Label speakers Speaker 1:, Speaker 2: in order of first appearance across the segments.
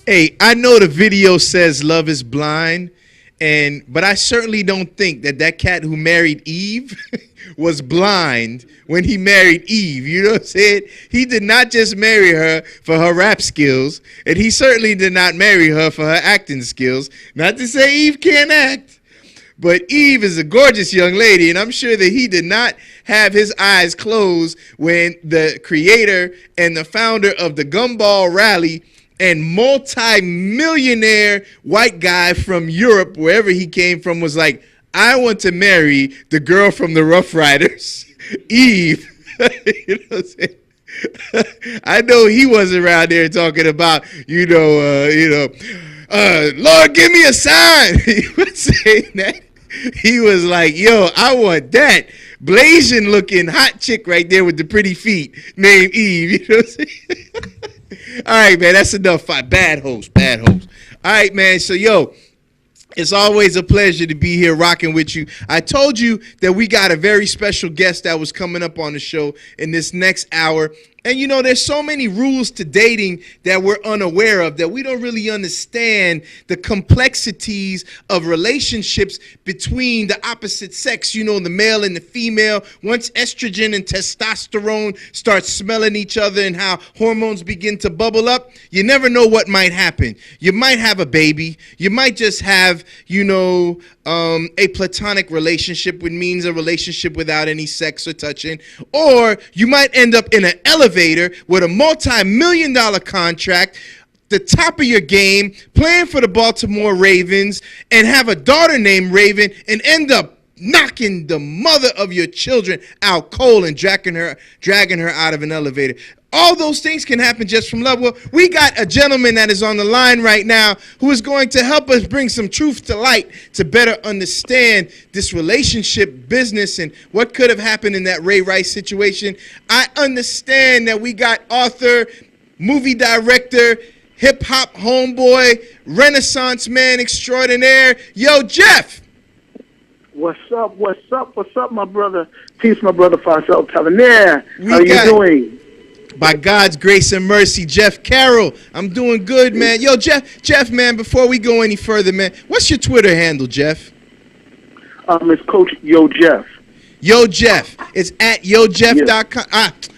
Speaker 1: Hey, I know the video says love is blind, but I certainly don't think that cat who married Eve was blind when he married Eve. You know what I'm saying? He did not just marry her for her rap skills, and he certainly did not marry her for her acting skills. Not to say Eve can't act, but Eve is a gorgeous young lady, and I'm sure that he did not have his eyes closed when the creator and the founder of the Gumball Rally and multi-millionaire white guy from Europe, wherever he came from, was like, I want to marry the girl from the Rough Riders, Eve. You know what I'm saying? I know he wasn't around there talking about, Lord, give me a sign. He was saying that. He was like, yo, I want that Blasian looking hot chick right there with the pretty feet named Eve. You know what I'm saying? All right, man, that's enough. Bad host. All right, man, so, yo, it's always a pleasure to be here rocking with you. I told you that we got a very special guest that was coming up on the show in this next hour. And, you know, there's so many rules to dating that we're unaware of, that we don't really understand the complexities of relationships between the opposite sex, you know, the male and the female. Once estrogen and testosterone start smelling each other and how hormones begin to bubble up, you never know what might happen. You might have a baby. You might just have, a platonic relationship, which means a relationship without any sex or touching. Or you might end up in an elevator with a multi-million-dollar contract, the top of your game, playing for the Baltimore Ravens, and have a daughter named Raven, and end up knocking the mother of your children out cold and dragging her out of an elevator. All those things can happen just from love. Well, we got a gentleman that is on the line right now who is going to help us bring some truth to light to better understand this relationship business and what could have happened in that Ray Rice situation. I understand that we got author, movie director, hip-hop homeboy, Renaissance man extraordinaire. Yo, Jeff.
Speaker 2: What's up, my brother? Peace, my brother Faisal XT. How you doing?
Speaker 1: By God's grace and mercy, Jeff Carroll. I'm doing good, man. Yo, Jeff, man, before we go any further, man, what's your Twitter handle, Jeff?
Speaker 2: It's Coach Yo Jeff.
Speaker 1: Yo Jeff. It's at yojeff.com. At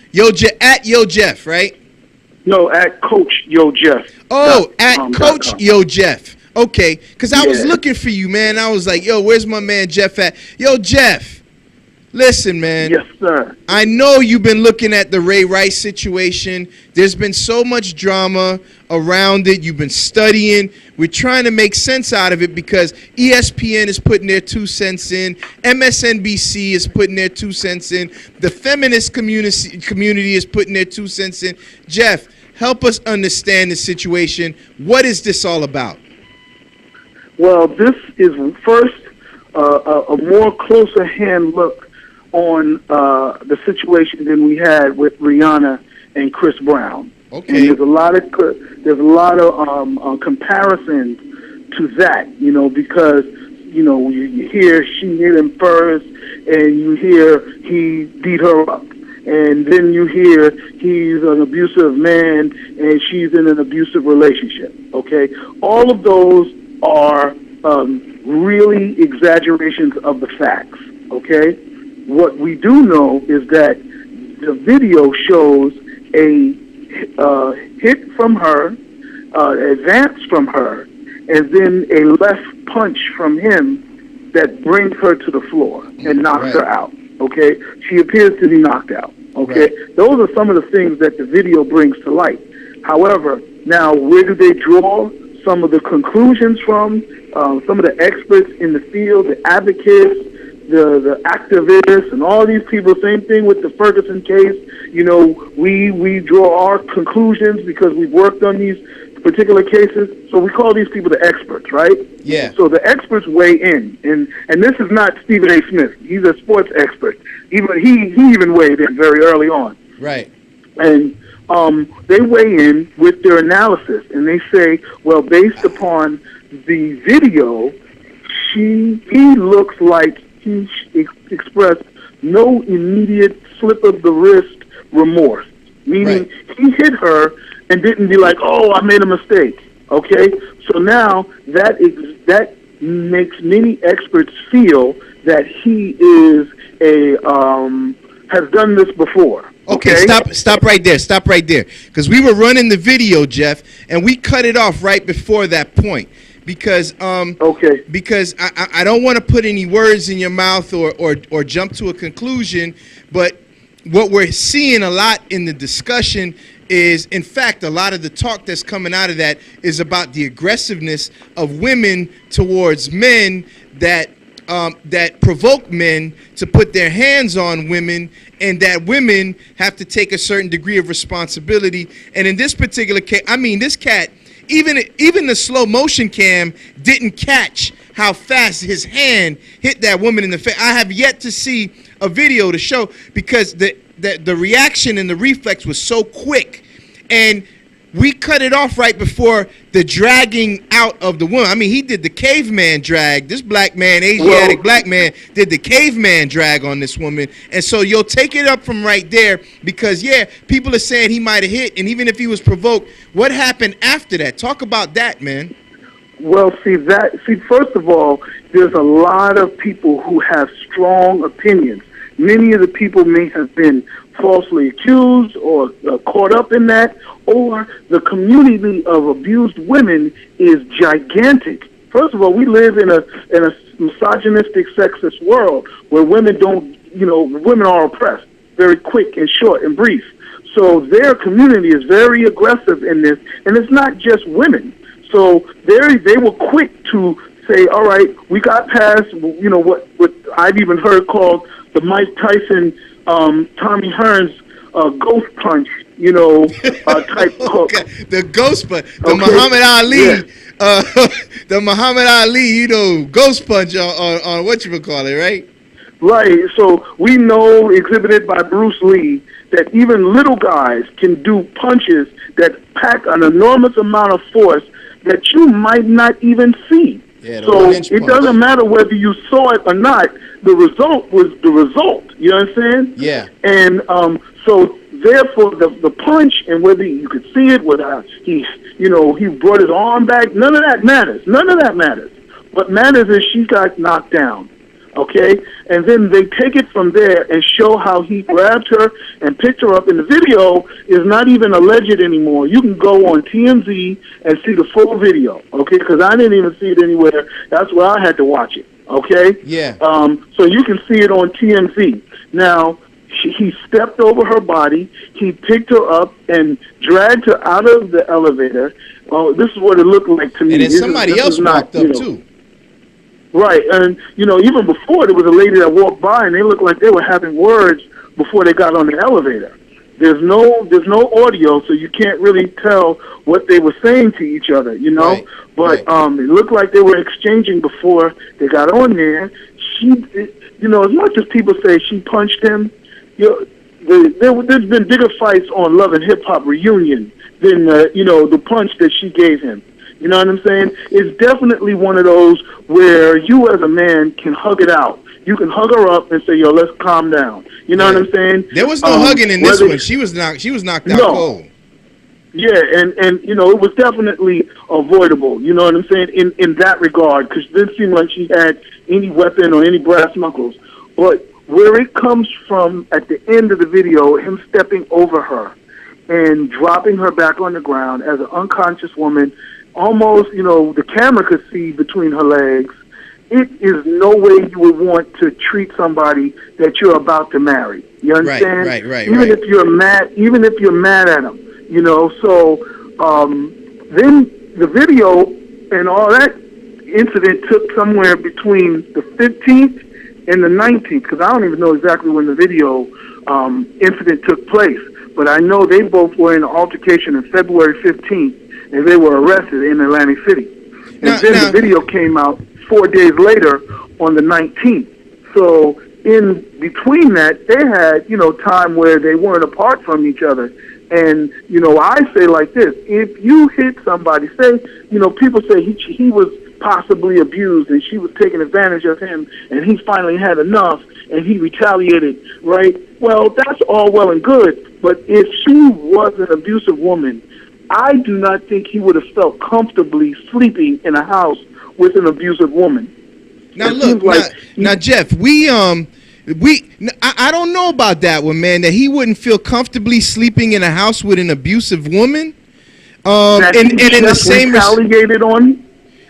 Speaker 1: Yo Jeff, right?
Speaker 2: No, at Coach Yo Jeff.
Speaker 1: Oh, at Coach Yo Jeff. Okay, because I was looking for you, man. I was like, yo, where's my man Jeff at? Yo, Jeff, listen, man.
Speaker 2: Yes, sir.
Speaker 1: I know you've been looking at the Ray Rice situation. There's been so much drama around it. You've been studying. We're trying to make sense out of it because ESPN is putting their 2 cents in. MSNBC is putting their 2 cents in. The feminist community is putting their 2 cents in. Jeff, help us understand the situation. What is this all about?
Speaker 2: Well, this is first a more closer hand look on the situation than we had with Rihanna and Chris Brown.
Speaker 1: Okay.
Speaker 2: And there's a lot of comparisons to that, because you hear she hit him first, and you hear he beat her up, and then you hear he's an abusive man and she's in an abusive relationship. Okay, all of those are really exaggerations of the facts, okay? What we do know is that the video shows a hit from her, advance from her, and then a left punch from him that brings her to the floor and knocks her out, okay? She appears to be knocked out, okay? Right. Those are some of the things that the video brings to light. However, now where do they draw some of the conclusions from? Some of the experts in the field, the advocates, the activists, and all these people. Same thing with the Ferguson case. We draw our conclusions because we've worked on these particular cases. So we call these people the experts, right?
Speaker 1: Yeah.
Speaker 2: So the experts weigh in, and this is not Stephen A. Smith. He's a sports expert. He even weighed in very early on.
Speaker 1: Right.
Speaker 2: And they weigh in with their analysis, and they say, well, based upon the video, he looks like he expressed no immediate slip of the wrist remorse, meaning he hit her and didn't be like, oh, I made a mistake. Okay, so now that makes many experts feel that he is a has done this before.
Speaker 1: Okay, stop right there. Stop right there. Because we were running the video, Jeff, and we cut it off right before that point. Because because I don't want to put any words in your mouth or jump to a conclusion, but what we're seeing a lot in the discussion is, in fact, a lot of the talk that's coming out of that is about the aggressiveness of women towards men that provoke men to put their hands on women, and that women have to take a certain degree of responsibility. And in this particular case, I mean, this cat, even the slow motion cam didn't catch how fast his hand hit that woman in the face. I have yet to see a video to show, because the reaction and the reflex was so quick, and we cut it off right before the dragging out of the woman. I mean, he did the caveman drag. This black man, Asiatic black man, did the caveman drag on this woman. And so you'll take it up from right there, because, yeah, people are saying he might have hit, and even if he was provoked, what happened after that? Talk about that, man.
Speaker 2: Well, see, first of all, there's a lot of people who have strong opinions. Many of the people may have been falsely accused or caught up in that, or the community of abused women is gigantic. First of all, we live in a misogynistic, sexist world where women women are oppressed, very quick and short and brief. So their community is very aggressive in this, and it's not just women. So they were quick to say, all right, we got past, what I've even heard called the Mike Tyson, Tommy Hearns ghost punch, type hook.
Speaker 1: Okay. The ghost punch, the Muhammad Ali, the Muhammad Ali, ghost punch on whatchamacallit, right?
Speaker 2: Right. So we know, exhibited by Bruce Lee, that even little guys can do punches that pack an enormous amount of force that you might not even see.
Speaker 1: Yeah,
Speaker 2: so it doesn't matter whether you saw it or not. The result was the result. You know what I'm saying?
Speaker 1: Yeah.
Speaker 2: And so therefore, the punch, and whether you could see it, whether he brought his arm back, none of that matters. None of that matters. What matters is she got knocked down. Okay? And then they take it from there and show how he grabbed her and picked her up. And the video is not even alleged anymore. You can go on TMZ and see the full video, okay? Because I didn't even see it anywhere. That's where I had to watch it, okay?
Speaker 1: Yeah.
Speaker 2: So you can see it on TMZ. Now, he stepped over her body. He picked her up and dragged her out of the elevator. This is what it looked like to me.
Speaker 1: And then somebody else walked up, too.
Speaker 2: Right, and even before, there was a lady that walked by, and they looked like they were having words before they got on the elevator. There's no audio, so you can't really tell what they were saying to each other,
Speaker 1: Right.
Speaker 2: But it looked like they were exchanging before they got on there. As much as people say she punched him, there's been bigger fights on Love and Hip Hop Reunion than the punch that she gave him. You know what I'm saying? It's definitely one of those where you as a man can hug it out. You can hug her up and say, "Yo, let's calm down." You know what I'm saying?
Speaker 1: There was no hugging in this one. She was knocked out cold.
Speaker 2: Yeah, and it was definitely avoidable. You know what I'm saying? In that regard, because it didn't seem like she had any weapon or any brass knuckles. But where it comes from at the end of the video, him stepping over her and dropping her back on the ground as an unconscious woman. Almost, the camera could see between her legs. It is no way you would want to treat somebody that you're about to marry. You understand?
Speaker 1: Right.
Speaker 2: Even if you're mad at them, So then the video and all that incident took somewhere between the 15th and the 19th, because I don't even know exactly when the video incident took place. But I know they both were in an altercation on February 15th. And they were arrested in Atlantic City. And the video came out 4 days later on the 19th. So in between that, they had, time where they weren't apart from each other. And, I say like this, if you hit somebody, say, people say he was possibly abused and she was taking advantage of him and he finally had enough and he retaliated, right? Well, that's all well and good. But if she was an abusive woman, I do not think he would have felt comfortably sleeping in a house with an abusive woman.
Speaker 1: Now look, now Jeff, I don't know about that one, man. That he wouldn't feel comfortably sleeping in a house with an abusive woman.
Speaker 2: And in the same retaliated on.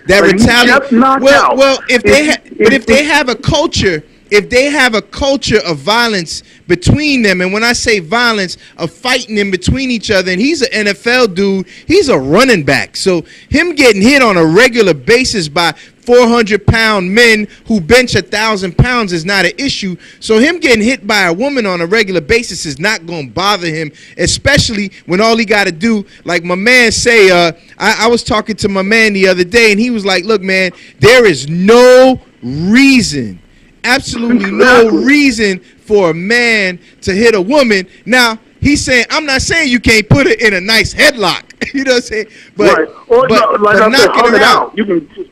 Speaker 1: That retaliate. Well, if they have a culture. If they have a culture of violence between them, and when I say violence, of fighting in between each other, and he's an NFL dude, he's a running back. So him getting hit on a regular basis by 400-pound men who bench 1,000 pounds is not an issue. So him getting hit by a woman on a regular basis is not going to bother him, especially when all he got to do, like my man say, I was talking to my man the other day, and he was like, look, man, there is no reason, absolutely no reason for a man to hit a woman. Now, he's saying, I'm not saying you can't put it in a nice headlock. You know what I'm saying? But,
Speaker 2: right. Or but knocking her out. You can just,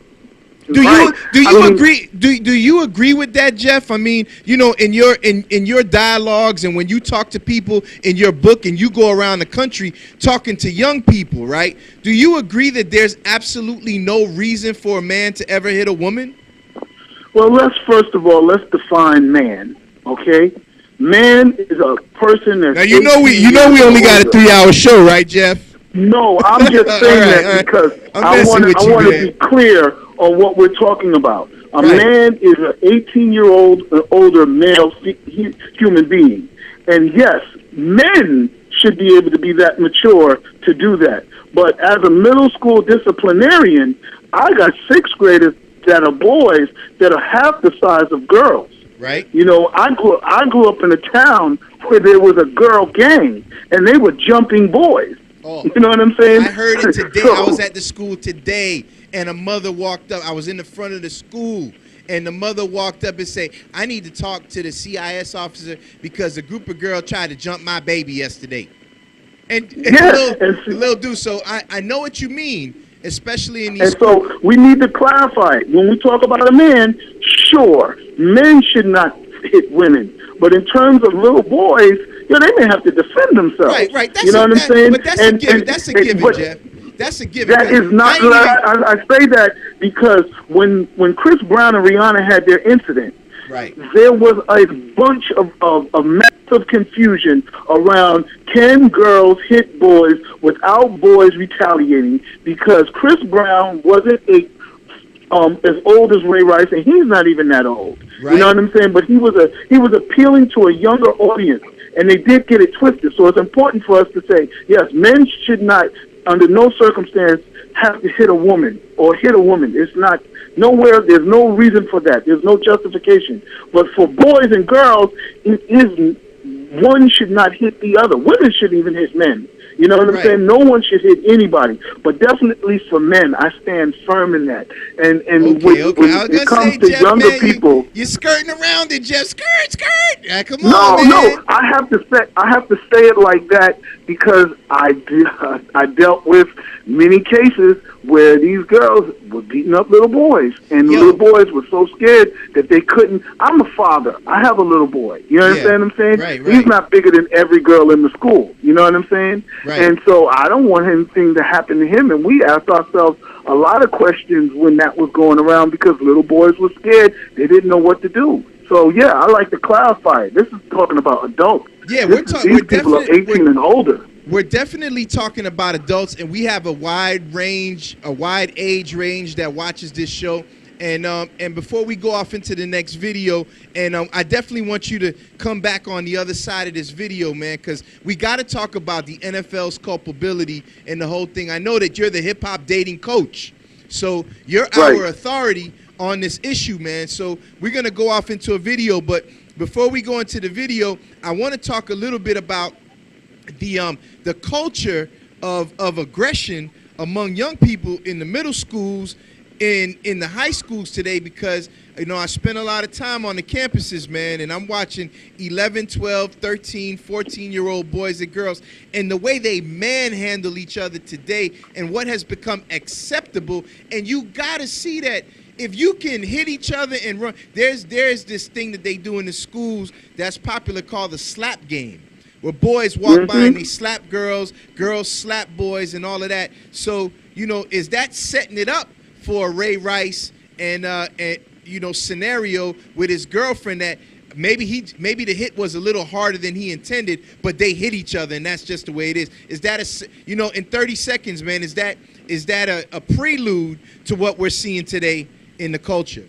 Speaker 1: do you agree? Do you agree with that, Jeff? I mean, you know, in your dialogues and when you talk to people in your book and you go around the country talking to young people, right? Do you agree that there's absolutely no reason for a man to ever hit a woman?
Speaker 2: Well, first of all, let's define man, okay? Man is a person that's...
Speaker 1: Now, you know we only got a 3-hour show, right, Jeff?
Speaker 2: No, I'm just saying because I want to be clear on what we're talking about. A man is an 18-year-old or older male human being. And yes, men should be able to be that mature to do that. But as a middle school disciplinarian, I got 6th graders that are boys that are half the size of girls.
Speaker 1: Right.
Speaker 2: You know, I grew up in a town where there was a girl gang, and they were jumping boys. Oh, you know what I'm saying?
Speaker 1: I heard it today. I was at the school today, and a mother walked up. I was in the front of the school, and the mother walked up and said, I need to talk to the CIS officer because a group of girls tried to jump my baby yesterday. And little dude, so I know what you mean. Especially in these.
Speaker 2: And so we need to clarify it. When we talk about a man, sure, men should not hit women. But in terms of little boys, they may have to defend themselves.
Speaker 1: Right.
Speaker 2: That's what I'm saying?
Speaker 1: But that's a given. That's a given, Jeff. That's a given.
Speaker 2: That is not. I say that because when Chris Brown and Rihanna had their incident,
Speaker 1: right,
Speaker 2: there was a bunch of massive confusion around can girls hit boys without boys retaliating, because Chris Brown wasn't as old as Ray Rice, and he's not even that old. Right. You know what I'm saying? But he was appealing to a younger audience, and they did get it twisted. So it's important for us to say, yes, men should not, under no circumstance, have to hit a woman or hit a woman. It's not nowhere. There's no reason for that. There's no justification. But for boys and girls, it isn't. One should not hit the other. Women shouldn't even hit men. You know what I'm saying? No one should hit anybody. But definitely for men, I stand firm in that. And when it comes to younger people,
Speaker 1: you're skirting around it, Jeff. Skirt. Come on, man.
Speaker 2: No. I have to say it like that because I dealt with many cases where these girls were beating up little boys, and the little boys were so scared that they couldn't. I'm a father. I have a little boy. You understand what I'm saying?
Speaker 1: Right.
Speaker 2: He's not bigger than every girl in the school. You know what I'm saying?
Speaker 1: Right.
Speaker 2: And so I don't want anything to happen to him. And we asked ourselves a lot of questions when that was going around because little boys were scared. They didn't know what to do. So, yeah, I like to clarify it. This is talking about adults.
Speaker 1: Yeah,
Speaker 2: these people are 18 and older.
Speaker 1: We're definitely talking about adults, and we have a wide age range that watches this show. And before we go off into the next video, and I definitely want you to come back on the other side of this video, man, because we got to talk about the NFL's culpability and the whole thing. I know that you're the hip-hop dating coach, so you're our authority on this issue, man. So we're going to go off into a video, but before we go into the video, I want to talk a little bit about the culture of aggression among young people in the middle schools, in the high schools today, because I spend a lot of time on the campuses, man, and I'm watching 11, 12, 13, 14-year-old boys and girls and the way they manhandle each other today and what has become acceptable. And you got to see that if you can hit each other and run, there's this thing that they do in the schools that's popular called the slap game, where boys walk by and they slap girls, girls slap boys, and all of that. So, you know, is that setting it up for Ray Rice and you know, scenario with his girlfriend that maybe the hit was a little harder than he intended, but they hit each other, and that's just the way it is. Is that you know, in 30 seconds, man, is that a prelude to what we're seeing today in the culture?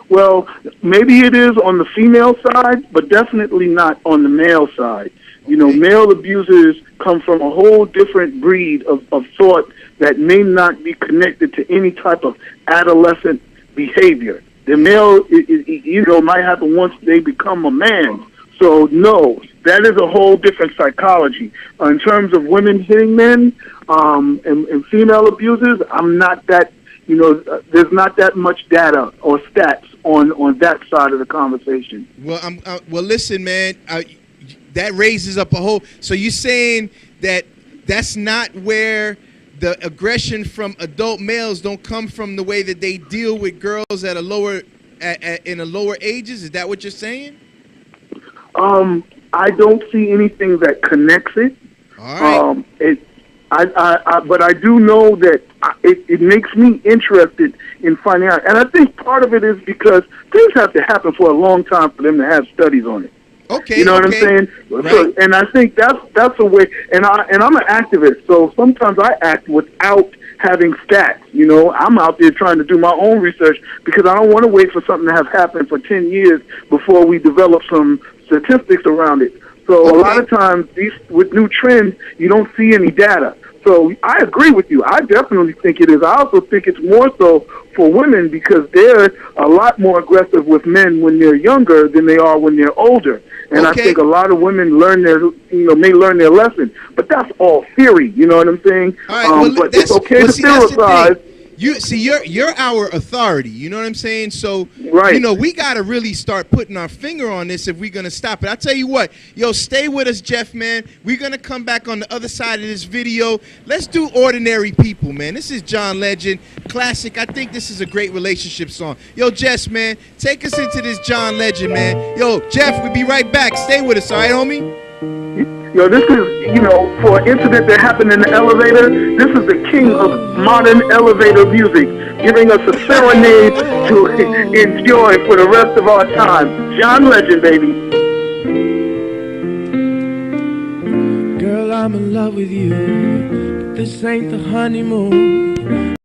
Speaker 2: Well, maybe it is on the female side, but definitely not on the male side. You know, male abusers come from a whole different breed of thought that may not be connected to any type of adolescent behavior. The male, you know, might happen once they become a man. So, no, that is a whole different psychology. In terms of women hitting men and female abusers, I'm not that, you know, there's not that much data or stats on that side of the conversation.
Speaker 1: Well, well, listen, man, that raises up a whole. So you're saying that that's not where the aggression from adult males don't come from the way that they deal with girls at a lower in a lower ages? Is that what you're saying?
Speaker 2: I don't see anything that connects it.
Speaker 1: All right.
Speaker 2: But I do know that it makes me interested in finding out, and I think part of it is because things have to happen for a long time for them to have studies on it.
Speaker 1: Okay,
Speaker 2: you know what I'm saying?
Speaker 1: Right.
Speaker 2: So, and I think that's a way. And I'm an activist, so sometimes I act without having stats. You know, I'm out there trying to do my own research because I don't want to wait for something to have happened for 10 years before we develop some statistics around it. So a lot of times, with new trends, you don't see any data. So I agree with you. I definitely think it is. I also think it's more so for women because they're a lot more aggressive with men when they're younger than they are when they're older. And I think a lot of women may learn their lesson. But that's all theory, you know what I'm saying?
Speaker 1: All right, well,
Speaker 2: but it's okay to theorize.
Speaker 1: You're our authority. You know what I'm saying? So,
Speaker 2: right.
Speaker 1: You know, we got to really start putting our finger on this if we're going to stop it. I tell you what, yo, stay with us, Jeff, man. We're going to come back on the other side of this video. Let's do Ordinary People, man. This is John Legend, classic. I think this is a great relationship song. Yo, Jess, man, take us into this John Legend, man. Yo, Jeff, we'll be right back. Stay with us, all right, homie?
Speaker 2: Yo, this is, you know, for an incident that happened in the elevator, this is the king of modern elevator music, giving us a serenade to enjoy for the rest of our time. John Legend, baby.
Speaker 3: Girl, I'm in love with you, but this ain't the honeymoon.